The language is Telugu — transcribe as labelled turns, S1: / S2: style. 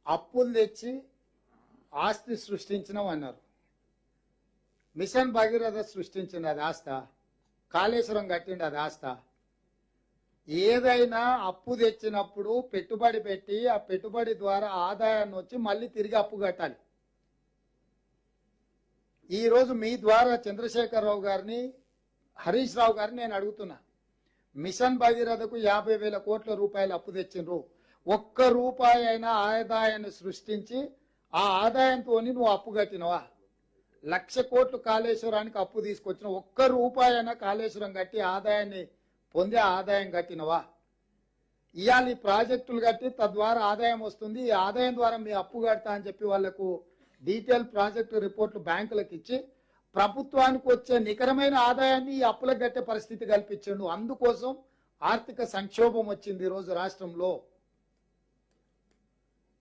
S1: అప్పులు తెచ్చి ఆస్తి సృష్టించినాం అన్నారు. మిషన్ భగీరథ సృష్టించింది అది ఆస్త, కాళేశ్వరం కట్టిండి అది ఆస్త. ఏదైనా అప్పు తెచ్చినప్పుడు పెట్టుబడి పెట్టి ఆ పెట్టుబడి ద్వారా ఆదాయాన్ని వచ్చి మళ్ళీ తిరిగి అప్పు కట్టాలి. ఈరోజు మీ ద్వారా చంద్రశేఖరరావు గారిని, హరీష్ రావు గారిని నేను అడుగుతున్నా, మిషన్ భగీరథకు 50,000 కోట్ల రూపాయలు అప్పు తెచ్చిండ్రు. ఒక్క రూపాయి అయినా ఆదాయాన్ని సృష్టించి ఆ ఆదాయంతో నువ్వు అప్పు కట్టినవా? 1,00,000 కోట్లు కాళేశ్వరానికి అప్పు తీసుకొచ్చిన, ఒక్క రూపాయి అయినా కాళేశ్వరం కట్టి ఆదాయాన్ని పొందే ఆదాయం కట్టినవా? ఇవాళ ఈ ప్రాజెక్టులు కట్టి తద్వారా ఆదాయం వస్తుంది, ఈ ఆదాయం ద్వారా మీ అప్పు కడతా అని చెప్పి వాళ్లకు డీటెయిల్ ప్రాజెక్టు రిపోర్ట్లు బ్యాంకులకు ఇచ్చి ప్రభుత్వానికి వచ్చే నికరమైన ఆదాయాన్ని ఈ అప్పులకు కట్టే పరిస్థితి కల్పించండు. అందుకోసం ఆర్థిక సంక్షోభం వచ్చింది ఈరోజు రాష్ట్రంలో.